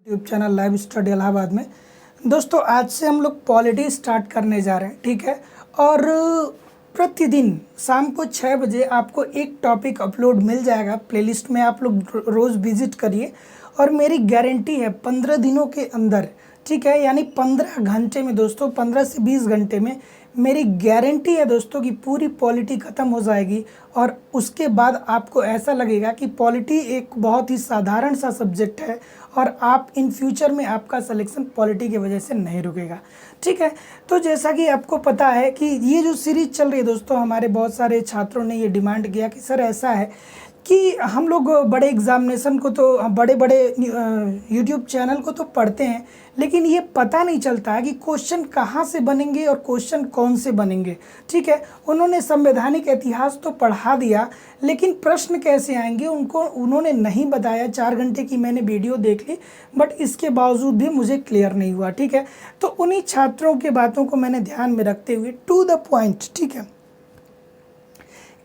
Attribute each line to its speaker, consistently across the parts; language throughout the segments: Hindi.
Speaker 1: YouTube channel live study Allahabad में। दोस्तों आज से हम लोग पॉलिटी स्टार्ट करने जा रहे हैं, ठीक है। और प्रतिदिन शाम को 6 बजे आपको एक टॉपिक अपलोड मिल जाएगा प्लेलिस्ट में। आप लोग रोज़ विजिट करिए और मेरी गारंटी है 15 दिनों के अंदर, ठीक है, यानी 15 घंटे में दोस्तों, 15 से 20 घंटे में मेरी गारंटी है दोस्तों कि पूरी पॉलिटी ख़त्म हो जाएगी। और उसके बाद आपको ऐसा लगेगा कि पॉलिटी एक बहुत ही साधारण सा सब्जेक्ट है और आप इन फ्यूचर में आपका सिलेक्शन पॉलिटी की वजह से नहीं रुकेगा, ठीक है। तो जैसा कि आपको पता है कि ये जो सीरीज़ चल रही है दोस्तों, हमारे बहुत सारे छात्रों ने ये डिमांड किया कि सर ऐसा है कि हम लोग बड़े एग्जामिनेशन को तो बड़े बड़े यूट्यूब चैनल को तो पढ़ते हैं, लेकिन ये पता नहीं चलता है कि क्वेश्चन कहाँ से बनेंगे और क्वेश्चन कौन से बनेंगे, ठीक है। उन्होंने संवैधानिक इतिहास तो पढ़ा दिया, लेकिन प्रश्न कैसे आएंगे उन्होंने नहीं बताया। 4 घंटे की मैंने वीडियो देख ली, बट इसके बावजूद भी मुझे क्लियर नहीं हुआ, ठीक है। तो उन्हीं छात्रों के बातों को मैंने ध्यान में रखते हुए टू द पॉइंट, ठीक है,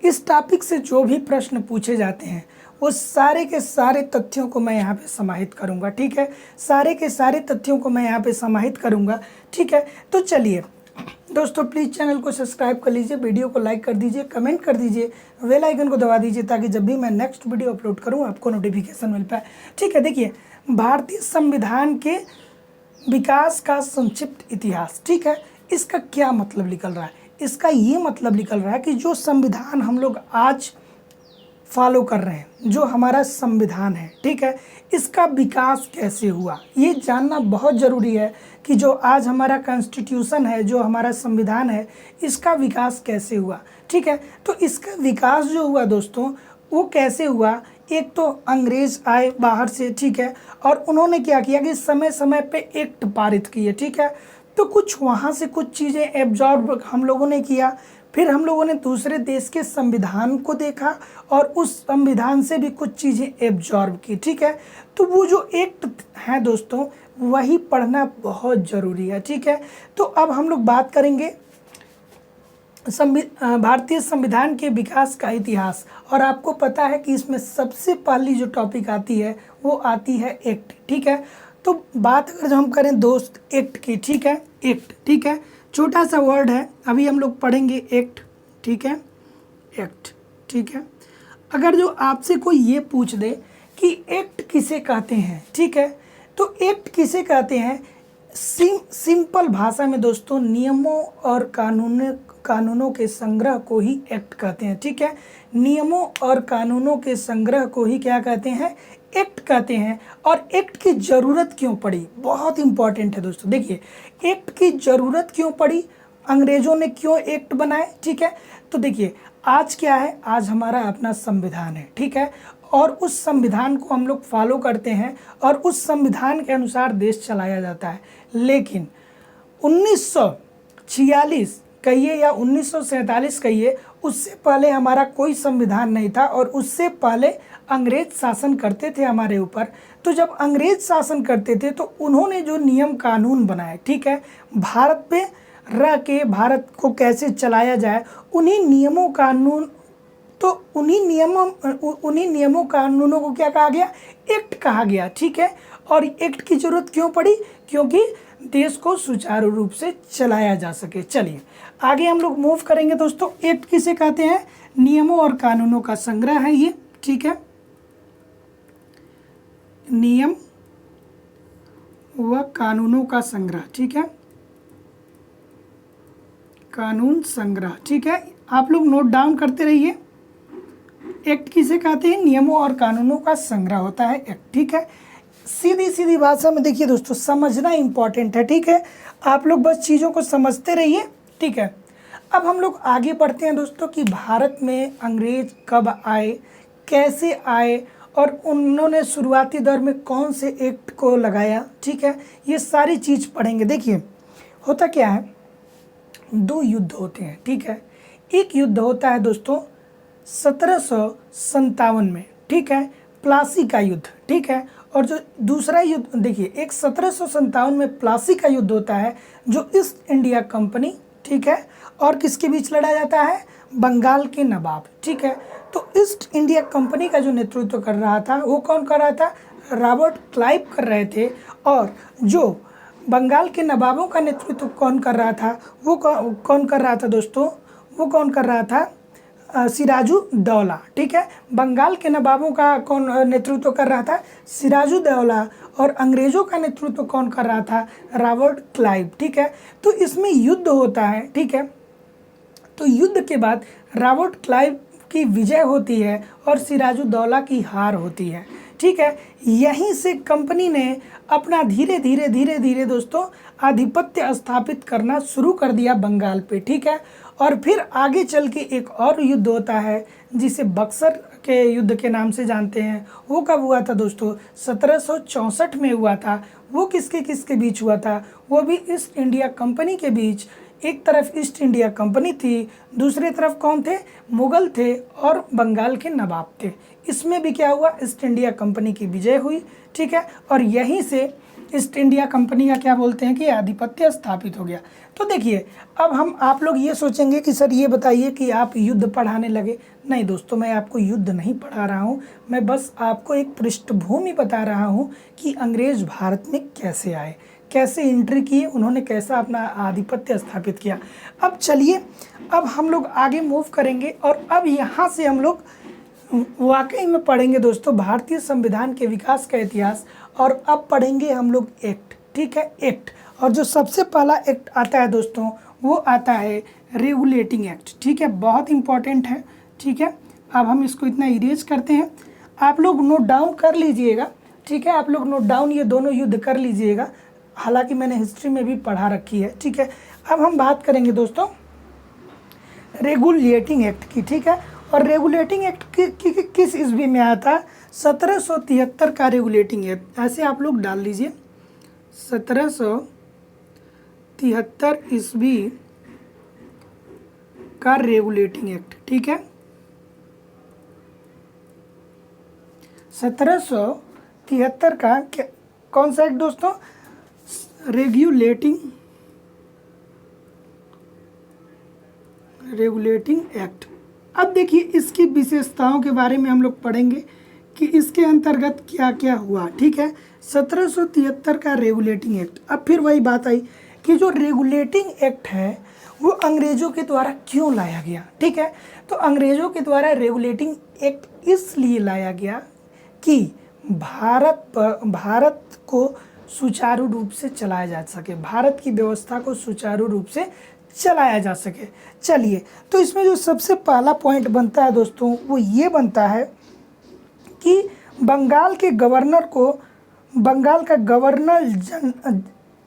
Speaker 1: इस टॉपिक से जो भी प्रश्न पूछे जाते हैं वो सारे के सारे तथ्यों को मैं यहाँ पे समाहित करूँगा, ठीक है। सारे के सारे तथ्यों को मैं यहाँ पे समाहित करूँगा, ठीक है। तो चलिए दोस्तों, प्लीज़ चैनल को सब्सक्राइब कर लीजिए, वीडियो को लाइक कर दीजिए, कमेंट कर दीजिए, बेल आइकन को दबा दीजिए ताकि जब भी मैं नेक्स्ट वीडियो अपलोड करूँ आपको नोटिफिकेशन मिल पाए, ठीक है। देखिए, भारतीय संविधान के विकास का संक्षिप्त इतिहास, ठीक है, इसका क्या मतलब निकल रहा है? इसका ये मतलब निकल रहा है कि जो संविधान हम लोग आज फॉलो कर रहे हैं, जो हमारा संविधान है, ठीक है, इसका विकास कैसे हुआ ये जानना बहुत ज़रूरी है कि जो आज हमारा कॉन्स्टिट्यूशन है, जो हमारा संविधान है, इसका विकास कैसे हुआ, ठीक है। तो इसका विकास जो हुआ दोस्तों, वो कैसे हुआ? एक तो अंग्रेज़ आए बाहर से, ठीक है, और उन्होंने क्या किया कि समय समय पे एक्ट पारित किए, ठीक है। तो कुछ वहाँ से कुछ चीज़ें एब्जॉर्ब हम लोगों ने किया, फिर हम लोगों ने दूसरे देश के संविधान को देखा और उस संविधान से भी कुछ चीज़ें एब्जॉर्ब की, ठीक है। तो वो जो एक्ट हैं दोस्तों, वही पढ़ना बहुत ज़रूरी है, ठीक है। तो अब हम लोग बात करेंगे भारतीय संविधान के विकास का इतिहास। और आपको पता है कि इसमें सबसे पहली जो टॉपिक आती है वो आती है एक्ट, ठीक है। तो बात अगर हम करें दोस्त एक्ट की, ठीक है, एक्ट, ठीक है, छोटा सा वर्ड है, अभी हम लोग पढ़ेंगे एक्ट, ठीक है, एक्ट, ठीक है। अगर जो आपसे कोई ये पूछ दे कि एक्ट किसे कहते हैं, ठीक है, तो एक्ट किसे कहते हैं, सिंपल भाषा में दोस्तों, नियमों और कानूनों के संग्रह को ही एक्ट कहते हैं, ठीक है। नियमों और कानूनों के संग्रह को ही क्या कहते हैं? एक्ट कहते हैं। और एक्ट की ज़रूरत क्यों पड़ी? बहुत इंपॉर्टेंट है दोस्तों। देखिए, एक्ट की ज़रूरत क्यों पड़ी, अंग्रेज़ों ने क्यों एक्ट बनाए, ठीक है। तो देखिए, आज क्या है, आज हमारा अपना संविधान है, ठीक है, और उस संविधान को हम लोग फॉलो करते हैं और उस संविधान के अनुसार देश चलाया जाता है। लेकिन 1946 कहिए या 1947 कहिए, उससे पहले हमारा कोई संविधान नहीं था और उससे पहले अंग्रेज शासन करते थे हमारे ऊपर। तो जब अंग्रेज शासन करते थे तो उन्होंने जो नियम कानून बनाए, ठीक है, भारत पे रह के भारत को कैसे चलाया जाए, उन्हीं नियमों कानूनों को क्या कहा गया? एक्ट कहा गया, ठीक है। और एक्ट की जरूरत क्यों पड़ी? क्योंकि देश को सुचारू रूप से चलाया जा सके। चलिए आगे हम लोग मूव करेंगे दोस्तों। एक्ट किसे कहते हैं? नियमों और कानूनों का संग्रह है ये, ठीक है, नियम व कानूनों का संग्रह, ठीक है, कानून संग्रह, ठीक है। आप लोग नोट डाउन करते रहिए। एक्ट किसे कहते हैं? नियमों और कानूनों का संग्रह होता है एक्ट, ठीक है। सीधी सीधी भाषा में देखिए दोस्तों, समझना इंपॉर्टेंट है, ठीक है। आप लोग बस चीज़ों को समझते रहिए, ठीक है। अब हम लोग आगे बढ़ते हैं दोस्तों कि भारत में अंग्रेज कब आए, कैसे आए और उन्होंने शुरुआती दौर में कौन से एक्ट को लगाया, ठीक है, ये सारी चीज़ पढ़ेंगे। देखिए, होता क्या है, 2 युद्ध होते हैं, ठीक है। एक युद्ध होता है दोस्तों 1757 में, ठीक है, प्लासी का युद्ध, ठीक है। और जो दूसरा युद्ध देखिए, एक 1757 में प्लासी का युद्ध होता है जो ईस्ट इंडिया कंपनी, ठीक है, और किसके बीच लड़ा जाता है? बंगाल के नवाब, ठीक है। तो ईस्ट इंडिया कंपनी का जो नेतृत्व कर रहा था वो कौन कर रहा था? रॉबर्ट क्लाइव कर रहे थे, और जो बंगाल के नवाबों का नेतृत्व कौन कर रहा था, वो कौन कर रहा था दोस्तों, वो कौन कर रहा था, सिराजुद्दौला। ठीक है, बंगाल के नवाबों का कौन नेतृत्व कर रहा था, सिराजुद्दौला, और अंग्रेज़ों का नेतृत्व कौन कर रहा था, रॉबर्ट क्लाइव। ठीक है, तो इसमें युद्ध होता है। ठीक है, तो युद्ध के बाद रॉबर्ट क्लाइव की विजय होती है और सिराजुद्दौला की हार होती है। ठीक है, यहीं से कंपनी ने अपना धीरे धीरे दोस्तों आधिपत्य स्थापित करना शुरू कर दिया बंगाल पे। ठीक है, और फिर आगे चल के एक और युद्ध होता है जिसे बक्सर के युद्ध के नाम से जानते हैं। वो कब हुआ था दोस्तों, 1764 में हुआ था। वो किसके किसके बीच हुआ था, वो भी ईस्ट इंडिया कंपनी के बीच। एक तरफ ईस्ट इंडिया कंपनी थी, दूसरी तरफ कौन थे, मुगल थे और बंगाल के नवाब थे। इसमें भी क्या हुआ, ईस्ट इंडिया कंपनी की विजय हुई। ठीक है, और यहीं से ईस्ट इंडिया कंपनी का क्या बोलते हैं कि आधिपत्य स्थापित हो गया। तो देखिए, अब हम आप लोग ये सोचेंगे कि सर ये बताइए कि आप युद्ध पढ़ाने लगे। नहीं दोस्तों, मैं आपको युद्ध नहीं पढ़ा रहा हूँ, मैं बस आपको एक पृष्ठभूमि बता रहा हूँ कि अंग्रेज़ भारत में कैसे आए, कैसे एंट्री किए, उन्होंने कैसा अपना आधिपत्य स्थापित किया। अब चलिए, अब हम लोग आगे मूव करेंगे और अब यहाँ से हम लोग वाकई में पढ़ेंगे दोस्तों भारतीय संविधान के विकास का इतिहास। और अब पढ़ेंगे हम लोग एक्ट। ठीक है, एक्ट, और जो सबसे पहला एक्ट आता है दोस्तों वो आता है रेगुलेटिंग एक्ट। ठीक है, बहुत इंपॉर्टेंट है। ठीक है, अब हम इसको इतना इरेज करते हैं, आप लोग नोट डाउन कर लीजिएगा। ठीक है, आप लोग नोट डाउन ये दोनों युद्ध कर लीजिएगा, हालांकि मैंने हिस्ट्री में भी पढ़ा रखी है। ठीक है, अब हम बात करेंगे दोस्तों रेगुलेटिंग एक्ट की। ठीक है, और रेगुलेटिंग एक्ट किस ईस्वी में आया था, 1773 का रेगुलेटिंग एक्ट। ऐसे आप लोग डाल लीजिए, 1773 ईस्वी का रेगुलेटिंग एक्ट। ठीक है, 1773 का कौन सा एक्ट दोस्तों, रेगुलेटिंग एक्ट। अब देखिए, इसकी विशेषताओं के बारे में हम लोग पढ़ेंगे कि इसके अंतर्गत क्या क्या हुआ। ठीक है, 1773 का रेगुलेटिंग एक्ट। अब फिर वही बात आई कि जो रेगुलेटिंग एक्ट है वो अंग्रेज़ों के द्वारा क्यों लाया गया। ठीक है, तो अंग्रेज़ों के द्वारा रेगुलेटिंग एक्ट इसलिए लाया गया कि भारत को सुचारू रूप से चलाया जा सके, भारत की व्यवस्था को सुचारू रूप से चलाया जा सके। चलिए, तो इसमें जो सबसे पहला पॉइंट बनता है दोस्तों वो ये बनता है कि बंगाल के गवर्नर को बंगाल का गवर्नर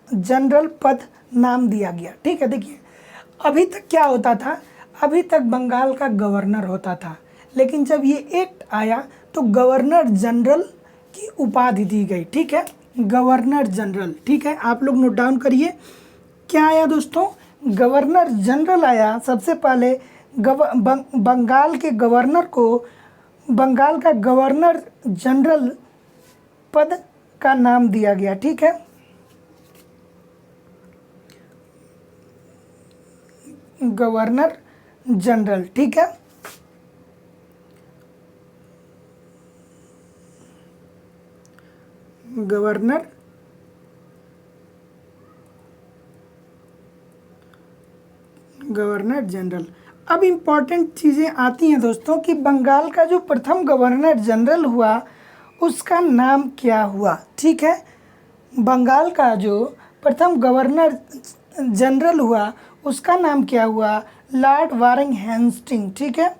Speaker 1: जनरल पद नाम दिया गया। ठीक है, देखिए अभी तक क्या होता था, अभी तक बंगाल का गवर्नर होता था, लेकिन जब ये एक्ट आया तो गवर्नर जनरल की उपाधि दी गई। ठीक है, गवर्नर जनरल। ठीक है, आप लोग नोट डाउन करिए, क्या आया दोस्तों, गवर्नर जनरल आया। सबसे पहले बंगाल के गवर्नर को बंगाल का गवर्नर जनरल पद का नाम दिया गया। ठीक है, गवर्नर जनरल। ठीक है, गवर्नर जनरल। अब इम्पॉर्टेंट चीज़ें आती हैं दोस्तों कि बंगाल का जो प्रथम गवर्नर जनरल हुआ उसका नाम क्या हुआ। ठीक है, बंगाल का जो प्रथम गवर्नर जनरल हुआ उसका नाम क्या हुआ, लॉर्ड वारेन हेस्टिंग। ठीक है,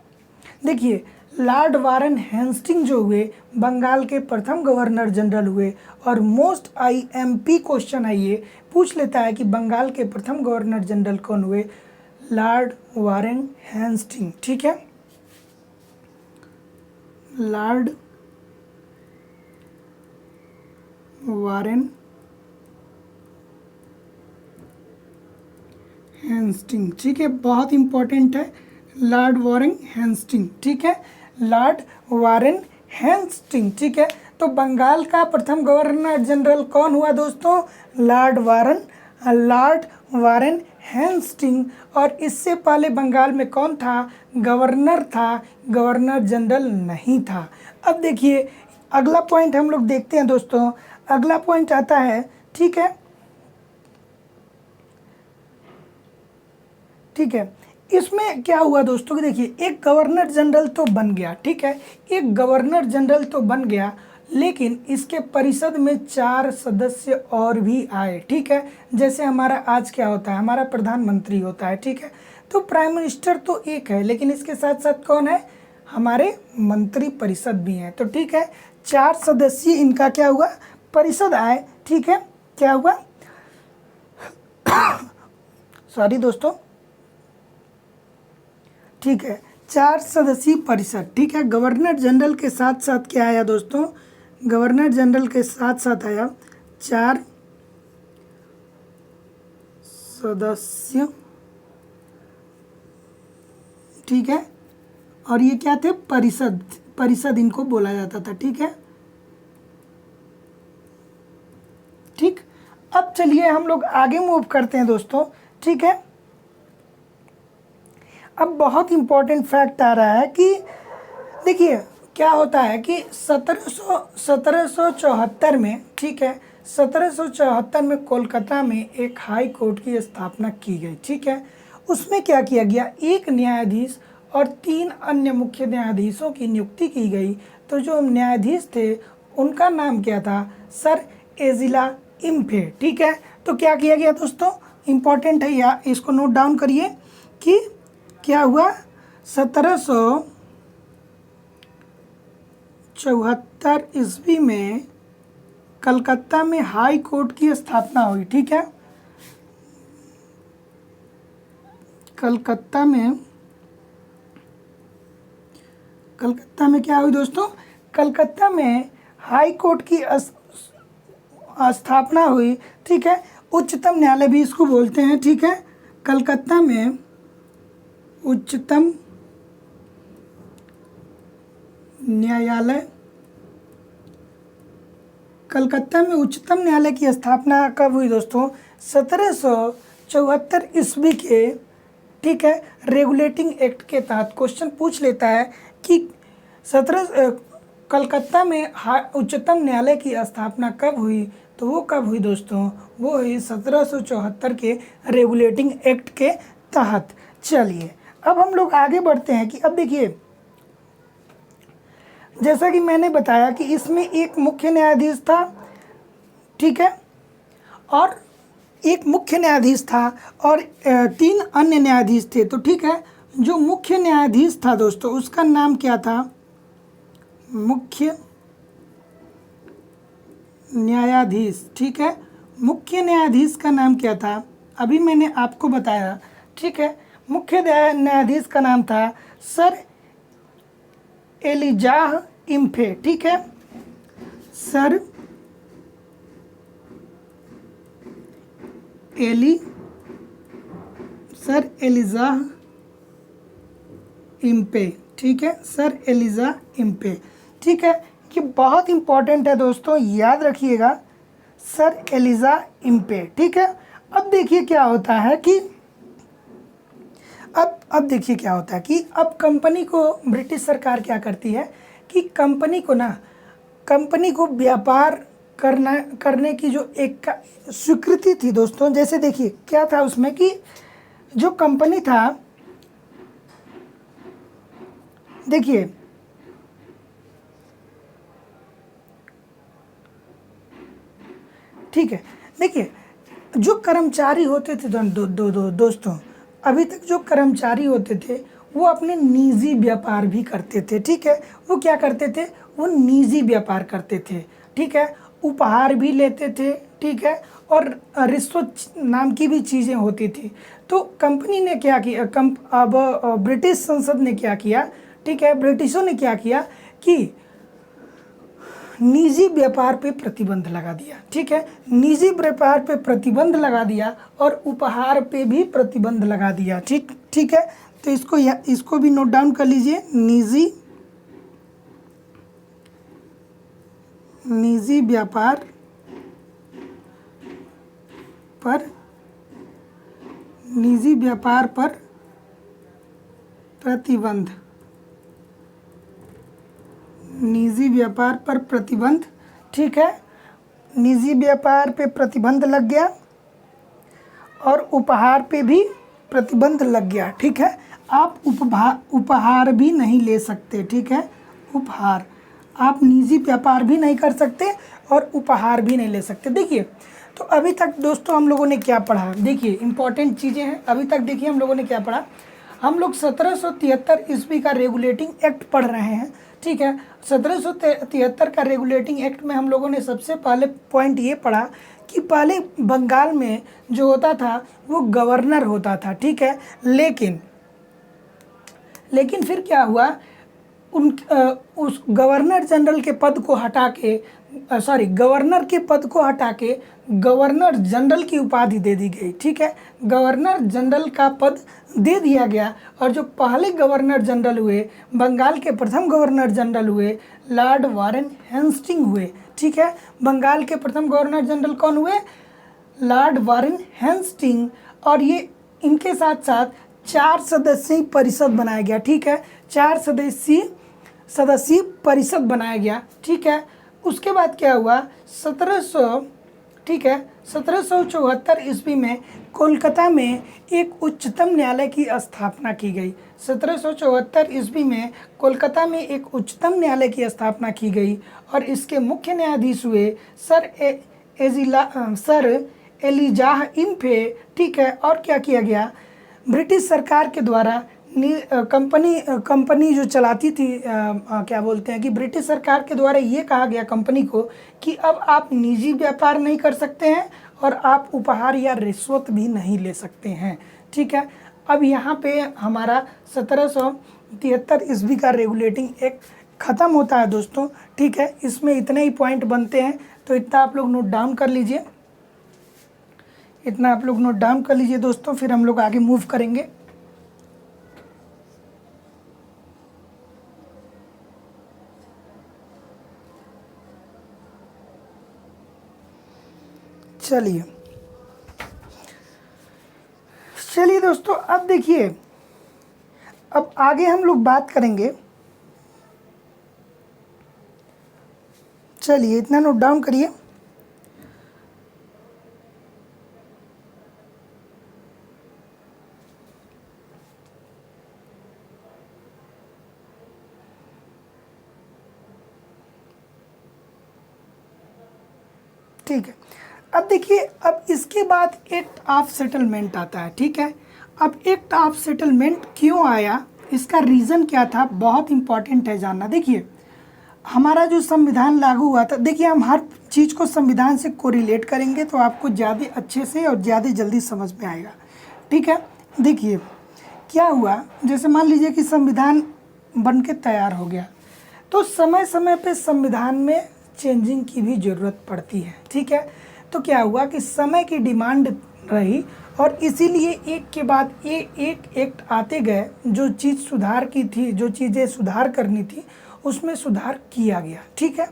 Speaker 1: देखिए लॉर्ड वारेन हेस्टिंग जो हुए बंगाल के प्रथम गवर्नर जनरल हुए। और मोस्ट IMP क्वेश्चन है ये, पूछ लेता है कि बंगाल के प्रथम गवर्नर जनरल कौन हुए, लॉर्ड वारेन हेस्टिंग। ठीक है, लॉर्ड वारेन हेस्टिंग। ठीक है, बहुत इंपॉर्टेंट है, लॉर्ड वारेन हेस्टिंग। ठीक है, लॉर्ड वारेन हेस्टिंग। ठीक है, तो बंगाल का प्रथम गवर्नर जनरल कौन हुआ दोस्तों, लॉर्ड वारेन हेस्टिंग। और इससे पहले बंगाल में कौन था, गवर्नर था, गवर्नर जनरल नहीं था। अब देखिए अगला पॉइंट हम लोग देखते हैं दोस्तों। अगला पॉइंट आता है, ठीक है, ठीक है। इसमें क्या हुआ दोस्तों कि देखिए, एक गवर्नर जनरल तो बन गया, ठीक है, एक गवर्नर जनरल तो बन गया, लेकिन इसके परिषद में 4 सदस्य और भी आए, ठीक है। जैसे हमारा आज क्या होता है, हमारा प्रधानमंत्री होता है, ठीक है। तो प्राइम मिनिस्टर तो एक है, लेकिन इसके साथ साथ कौन है, हमारे मंत्री परिषद भी हैं। तो ठीक है, 4 सदस्यीय इनका क्या हुआ, परिषद आए, ठीक है। क्या हुआ, सॉरी दोस्तों, ठीक है, 4 सदस्यीय परिषद, ठीक है। गवर्नर जनरल के साथ साथ क्या आया दोस्तों, गवर्नर जनरल के साथ साथ आया 4 सदस्य, ठीक है। और ये क्या थे, परिषद, परिषद इनको बोला जाता था, ठीक है, ठीक। अब चलिए हम लोग आगे मूव करते हैं दोस्तों, ठीक है। अब बहुत इंपॉर्टेंट फैक्ट आ रहा है कि देखिए क्या होता है कि 1774 में, ठीक है, 1774 में कोलकाता में एक हाई कोर्ट की स्थापना की गई, ठीक है। उसमें क्या किया गया, एक न्यायाधीश और 3 अन्य मुख्य न्यायाधीशों की नियुक्ति की गई। तो जो न्यायाधीश थे उनका नाम क्या था, सर एजिला इम्फे, ठीक है। तो क्या किया गया दोस्तों, इम्पॉर्टेंट है, या इसको नोट डाउन करिए कि क्या हुआ, 1774 ईस्वी में कलकत्ता में हाई कोर्ट की स्थापना हुई, ठीक है। कलकत्ता में क्या हुई दोस्तों, कलकत्ता में हाई कोर्ट की स्थापना हुई, ठीक है। उच्चतम न्यायालय भी इसको बोलते हैं, ठीक है। कलकत्ता में उच्चतम न्यायालय, कलकत्ता में उच्चतम न्यायालय की स्थापना कब हुई दोस्तों, 1774 ईस्वी के, ठीक है, रेगुलेटिंग एक्ट के तहत। क्वेश्चन पूछ लेता है कि कलकत्ता में उच्चतम न्यायालय की स्थापना कब हुई, तो वो कब हुई दोस्तों, वो हुई 1774 के रेगुलेटिंग एक्ट के तहत। चलिए अब हम लोग आगे बढ़ते हैं कि अब देखिए, जैसा कि मैंने बताया कि इसमें एक मुख्य न्यायाधीश था, ठीक है, और एक मुख्य न्यायाधीश था और 3 अन्य न्यायाधीश थे। तो ठीक है, जो मुख्य न्यायाधीश था दोस्तों उसका नाम क्या था, मुख्य न्यायाधीश, ठीक है, मुख्य न्यायाधीश का नाम क्या था, अभी मैंने आपको बताया, ठीक है। मुख्य न्यायाधीश का नाम था सर एलिजाह इम्फे, ठीक है, सर एलिजाह इम्पे, ठीक है, सर एलिजाह इम्पे, ठीक है। ये बहुत इंपॉर्टेंट है दोस्तों, याद रखिएगा, सर एलिजाह इम्पे, ठीक है। अब देखिए क्या होता है कि अब देखिए क्या होता है कि अब कंपनी को ब्रिटिश सरकार क्या करती है कि कंपनी को व्यापार करने की जो एक स्वीकृति थी दोस्तों, जैसे देखिए क्या था उसमें कि जो कंपनी था, देखिए ठीक है, देखिए जो कर्मचारी होते थे दोस्तों, अभी तक जो कर्मचारी होते थे वो अपने निजी व्यापार भी करते थे, ठीक है। वो क्या करते थे, वो निजी व्यापार करते थे, ठीक है, उपहार भी लेते थे, ठीक है, और रिश्वत नाम की भी चीज़ें होती थी। तो कंपनी ने क्या किया, अब ब्रिटिश संसद ने क्या किया, ठीक है, ब्रिटिशों ने क्या किया कि निजी व्यापार पे प्रतिबंध लगा दिया, ठीक है, निजी व्यापार पे प्रतिबंध लगा दिया और उपहार पे भी प्रतिबंध लगा दिया, ठीक है। तो इसको भी नोट डाउन कर लीजिए, निजी व्यापार पर प्रतिबंध, निजी व्यापार पर प्रतिबंध, ठीक है, निजी व्यापार पे प्रतिबंध लग गया और उपहार पे भी प्रतिबंध लग गया, ठीक है। आप उपहार भी नहीं ले सकते, ठीक है, उपहार, आप निजी व्यापार भी नहीं कर सकते और उपहार भी नहीं ले सकते। देखिए, तो अभी तक दोस्तों हम लोगों ने क्या पढ़ा, देखिए इंपॉर्टेंट चीज़ें हैं। अभी तक देखिए हम लोगों ने क्या पढ़ा, हम लोग 1773 ईस्वी का रेगुलेटिंग एक्ट पढ़ रहे हैं, ठीक है। 1773 का रेगुलेटिंग एक्ट में हम लोगों ने सबसे पहले पॉइंट ये पढ़ा कि पहले बंगाल में जो होता था वो गवर्नर होता था, ठीक है। लेकिन फिर क्या हुआ, उस गवर्नर जनरल के पद को हटा के गवर्नर के पद को हटा के गवर्नर जनरल की उपाधि दे दी गई, ठीक है। गवर्नर जनरल का पद दे दिया गया और जो पहले गवर्नर जनरल हुए, बंगाल के प्रथम गवर्नर जनरल हुए, लॉर्ड वारेन हेस्टिंग हुए, ठीक है। बंगाल के प्रथम गवर्नर जनरल कौन हुए, लॉर्ड वारेन हेस्टिंग। और ये इनके साथ साथ 4 सदस्यीय परिषद बनाया गया, ठीक है, 4 सदस्यीय परिषद बनाया गया, ठीक है। उसके बाद क्या हुआ, 1774 ईस्वी में कोलकाता में एक उच्चतम न्यायालय की स्थापना की गई। 1774 ईस्वी में कोलकाता में एक उच्चतम न्यायालय की स्थापना की गई और इसके मुख्य न्यायाधीश हुए सर एलिजाह इम्फे, ठीक है। और क्या किया गया, ब्रिटिश सरकार के द्वारा कंपनी जो चलाती थी, क्या बोलते हैं कि ब्रिटिश सरकार के द्वारा ये कहा गया कंपनी को कि अब आप निजी व्यापार नहीं कर सकते हैं और आप उपहार या रिश्वत भी नहीं ले सकते हैं, ठीक है। अब यहाँ पे हमारा 1773 ईस्वी का रेगुलेटिंग एक्ट ख़त्म होता है दोस्तों, ठीक है। इसमें इतने ही पॉइंट बनते हैं, तो इतना आप लोग नोट डाउन कर लीजिए, इतना आप लोग नोट डाउन कर लीजिए दोस्तों, फिर हम लोग आगे मूव करेंगे। चलिए दोस्तों, अब देखिए, अब आगे हम लोग बात करेंगे। चलिए इतना नोट डाउन करिए। ठीक है, अब देखिए, अब इसके बाद एक्ट ऑफ सेटलमेंट आता है, ठीक है। अब एक्ट ऑफ सेटलमेंट क्यों आया, इसका रीज़न क्या था, बहुत इंपॉर्टेंट है जानना। देखिए, हमारा जो संविधान लागू हुआ था, देखिए हम हर चीज़ को संविधान से कोरिलेट करेंगे तो आपको ज़्यादा अच्छे से और ज़्यादा जल्दी समझ में आएगा, ठीक है। देखिए क्या हुआ, जैसे मान लीजिए कि संविधान बन के तैयार हो गया, तो समय समय पे संविधान में चेंजिंग की भी ज़रूरत पड़ती है, ठीक है। तो क्या हुआ कि समय की डिमांड रही और इसीलिए एक के बाद एक एक्ट आते गए, जो चीज़ सुधार की थी, जो चीज़ें सुधार करनी थी उसमें सुधार किया गया, ठीक है।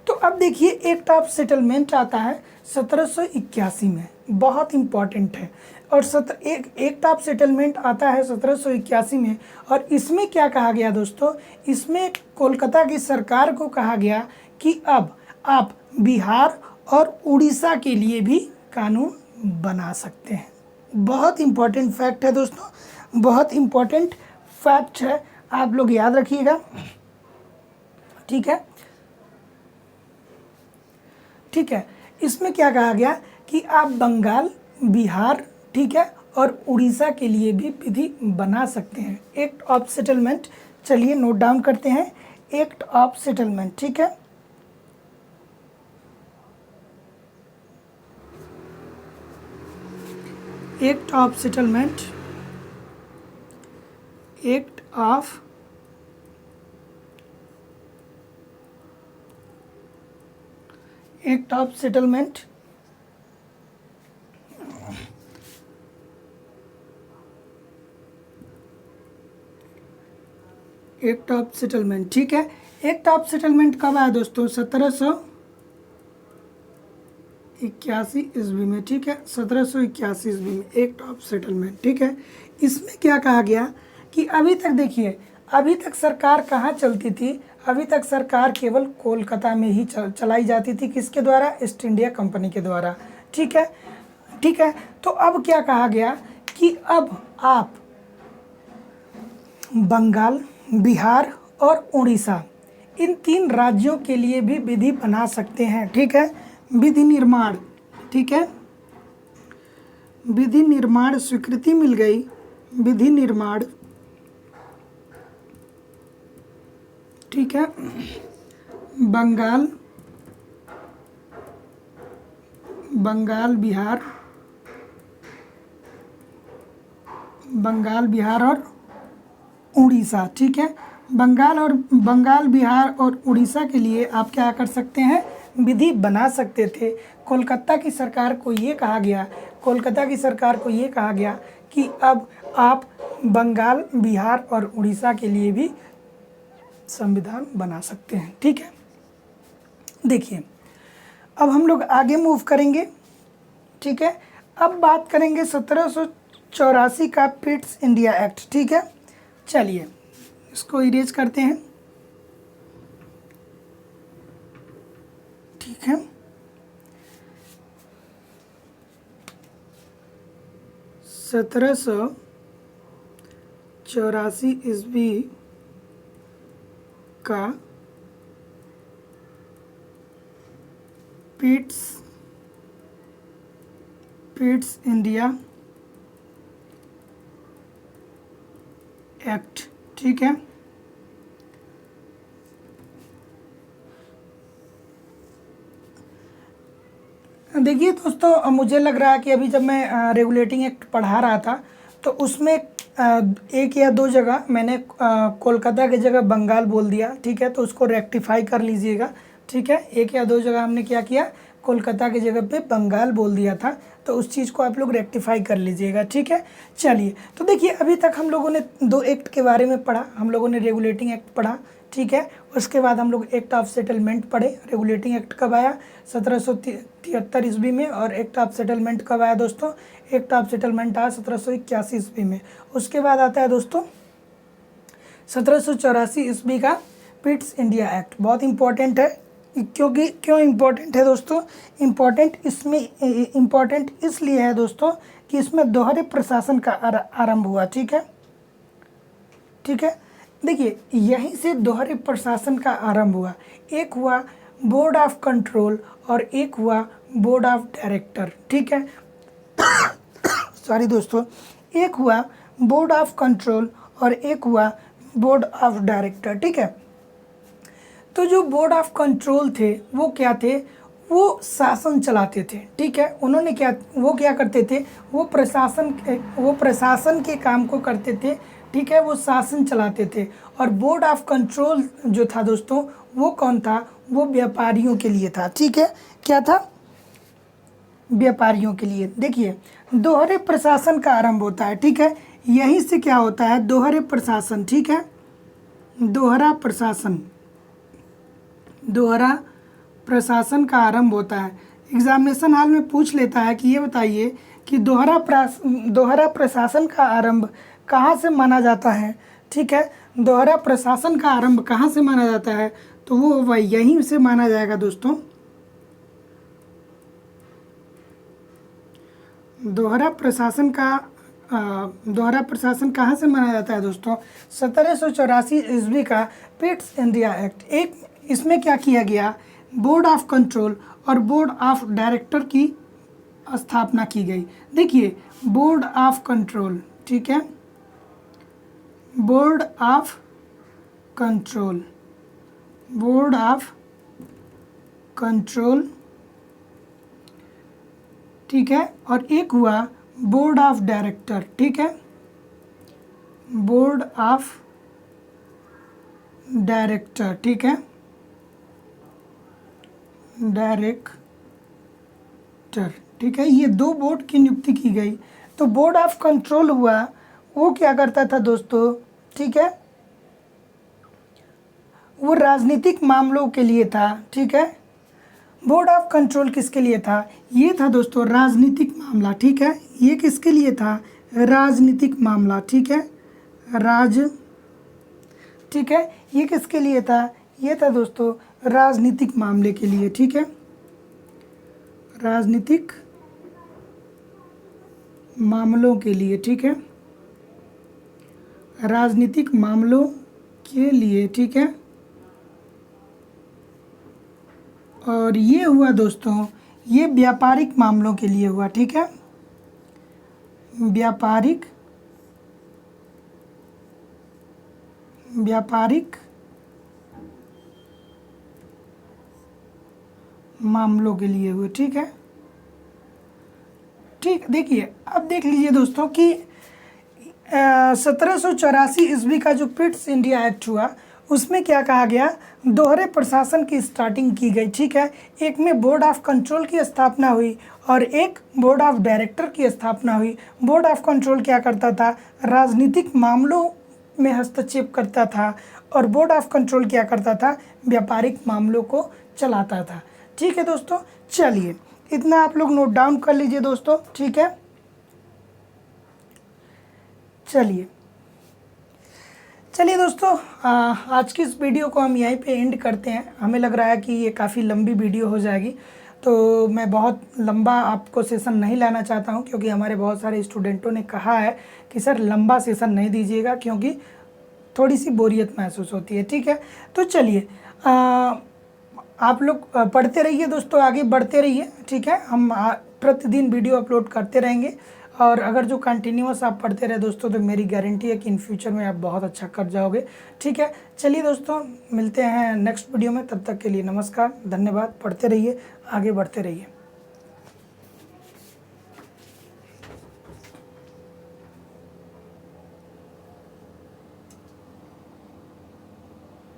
Speaker 1: तो अब देखिए, एक्ट ऑफ सेटलमेंट आता है 1781 में, बहुत इम्पॉर्टेंट है। और एक्ट ऑफ सेटलमेंट आता है 1781 में, और इसमें क्या कहा गया दोस्तों, इसमें कोलकाता की सरकार को कहा गया कि अब आप बिहार और उड़ीसा के लिए भी कानून बना सकते हैं। बहुत इम्पॉर्टेंट फैक्ट है दोस्तों, बहुत इम्पॉर्टेंट फैक्ट है, आप लोग याद रखिएगा, ठीक है। ठीक है, इसमें क्या कहा गया कि आप बंगाल, बिहार, ठीक है, और उड़ीसा के लिए भी विधि बना सकते हैं। एक्ट ऑफ सेटलमेंट, चलिए नोट डाउन करते हैं, एक्ट ऑफ सेटलमेंट, ठीक है। Act of settlement, act of settlement, act of settlement, ठीक है। एक्ट ऑफ सेटलमेंट कब आया दोस्तों, 1781 ईस्वी में, ठीक है, 1781 ईस्वी में एक्ट ऑफ सेटलमेंट, ठीक है। इसमें क्या कहा गया कि अभी तक देखिए, अभी तक सरकार कहाँ चलती थी, अभी तक सरकार केवल कोलकाता में ही चलाई जाती थी, किसके द्वारा? ईस्ट इंडिया कंपनी के द्वारा। ठीक है, ठीक है। तो अब क्या कहा गया कि अब आप बंगाल, बिहार और उड़ीसा, इन 3 राज्यों के लिए भी विधि बना सकते हैं। ठीक है, विधि निर्माण, ठीक है, विधि निर्माण स्वीकृति मिल गई। विधि निर्माण, ठीक है, बंगाल, बिहार और उड़ीसा। ठीक है, बंगाल, बिहार और उड़ीसा के लिए आप क्या कर सकते हैं? विधि बना सकते थे। कोलकाता की सरकार को ये कहा गया कि अब आप बंगाल, बिहार और उड़ीसा के लिए भी संविधान बना सकते हैं। ठीक है, देखिए अब हम लोग आगे मूव करेंगे। ठीक है, अब बात करेंगे 1784 का पिट्स इंडिया एक्ट। ठीक है, चलिए इसको इरेज करते हैं। ठीक है, 1784 ईस्वी का पिट्स इंडिया एक्ट। ठीक है, देखिए दोस्तों, मुझे लग रहा है कि अभी जब मैं रेगुलेटिंग एक्ट पढ़ा रहा था तो उसमें एक या दो जगह मैंने कोलकाता की जगह बंगाल बोल दिया। ठीक है, तो उसको रेक्टिफाई कर लीजिएगा। ठीक है, एक या दो जगह हमने क्या किया, कोलकाता की जगह पे बंगाल बोल दिया था, तो उस चीज़ को आप लोग रेक्टिफाई कर लीजिएगा। ठीक है, चलिए तो देखिए अभी तक हम लोगों ने 2 एक्ट के बारे में पढ़ा। हम लोगों ने रेगुलेटिंग एक्ट पढ़ा। ठीक है, उसके बाद हम लोग एक्ट ऑफ सेटलमेंट पढ़े। रेगुलेटिंग एक्ट कब आया? 1773 ईस्वी में। और एक्ट ऑफ सेटलमेंट कब आया दोस्तों? एक्ट ऑफ सेटलमेंट आया 1781 ईस्वी में। उसके बाद आता है दोस्तों 1784 ईस्वी का पिट्स इंडिया एक्ट। बहुत इंपॉर्टेंट है, क्योंकि क्यों इम्पोर्टेंट है दोस्तों? इम्पोर्टेंट इसलिए है दोस्तों कि इसमें दोहरे प्रशासन का आरंभ हुआ। ठीक है, ठीक है, देखिए यहीं से दोहरे प्रशासन का आरंभ हुआ। एक हुआ बोर्ड ऑफ कंट्रोल और एक हुआ बोर्ड ऑफ डायरेक्टर। ठीक है, सॉरी दोस्तों, एक हुआ बोर्ड ऑफ कंट्रोल और एक हुआ बोर्ड ऑफ डायरेक्टर। ठीक है, तो जो बोर्ड ऑफ कंट्रोल थे वो क्या थे? वो शासन चलाते थे। ठीक है, उन्होंने क्या करते थे? वो प्रशासन के काम को करते थे। ठीक है, वो शासन चलाते थे। और बोर्ड ऑफ कंट्रोल जो था दोस्तों, वो कौन था? वो व्यापारियों के लिए था। ठीक है, क्या था? व्यापारियों के लिए। देखिए दोहरे प्रशासन का आरंभ होता है। ठीक है, यहीं से क्या होता है? दोहरे प्रशासन। ठीक है, दोहरा प्रशासन का आरंभ होता है। एग्जामिनेशन हॉल में पूछ लेता है कि ये बताइए कि दोहरा प्रशासन का आरंभ कहाँ से माना जाता है? ठीक है, दोहरा प्रशासन का आरंभ कहाँ से माना जाता है? तो वो यहीं से माना जाएगा दोस्तों। दोहरा प्रशासन कहाँ से माना जाता है दोस्तों? 1784 ईस्वी का पिट्स इंडिया एक्ट। एक इसमें क्या किया गया? बोर्ड ऑफ कंट्रोल और बोर्ड ऑफ डायरेक्टर की स्थापना की गई। देखिए बोर्ड ऑफ कंट्रोल, ठीक है, बोर्ड ऑफ कंट्रोल, ठीक है, और एक हुआ बोर्ड ऑफ डायरेक्टर। ठीक है, बोर्ड ऑफ डायरेक्टर। ठीक है, डायरेक्टर। ठीक है, ये 2 बोर्ड की नियुक्ति की गई। तो बोर्ड ऑफ कंट्रोल हुआ, वो क्या करता था दोस्तों? ठीक है, वो राजनीतिक मामलों के लिए था। ठीक है, बोर्ड ऑफ कंट्रोल किसके लिए था? ये था दोस्तों राजनीतिक मामला। ठीक है, ये किसके लिए था? राजनीतिक मामला। ठीक है, ठीक है, ये किसके लिए था? ये था दोस्तों राजनीतिक मामले के लिए, ठीक है, राजनीतिक मामलों के लिए, ठीक है, राजनीतिक मामलों के लिए, ठीक है। और ये हुआ दोस्तों, ये व्यापारिक मामलों के लिए हुआ, ठीक है, व्यापारिक मामलों के लिए हुए, ठीक है। ठीक, देखिए अब देख लीजिए दोस्तों कि 1784 ईस्वी का जो पिट्स इंडिया एक्ट हुआ उसमें क्या कहा गया, दोहरे प्रशासन की स्टार्टिंग की गई, ठीक है। एक में बोर्ड ऑफ कंट्रोल की स्थापना हुई और एक बोर्ड ऑफ डायरेक्टर की स्थापना हुई। बोर्ड ऑफ कंट्रोल क्या करता था, राजनीतिक मामलों में हस्तक्षेप करता था और बोर्ड ऑफ कंट्रोल क्या करता था, व्यापारिक मामलों को चलाता था, ठीक है दोस्तों। चलिए इतना आप लोग नोट डाउन कर लीजिए दोस्तों, ठीक है। चलिए दोस्तों, आज की इस वीडियो को हम यहीं पे एंड करते हैं। हमें लग रहा है कि ये काफ़ी लंबी वीडियो हो जाएगी, तो मैं बहुत लंबा आपको सेशन नहीं लाना चाहता हूं, क्योंकि हमारे बहुत सारे स्टूडेंटों ने कहा है कि सर लंबा सेशन नहीं दीजिएगा, क्योंकि थोड़ी सी बोरियत महसूस होती है, ठीक है। तो चलिए आप लोग पढ़ते रहिए दोस्तों, आगे बढ़ते रहिए, ठीक है। हम प्रतिदिन वीडियो अपलोड करते रहेंगे और अगर जो कंटिन्यूअस आप पढ़ते रहे दोस्तों तो मेरी गारंटी है कि इन फ्यूचर में आप बहुत अच्छा कर जाओगे, ठीक है। चलिए दोस्तों, मिलते हैं नेक्स्ट वीडियो में, तब तक के लिए नमस्कार, धन्यवाद। पढ़ते रहिए, आगे बढ़ते रहिए।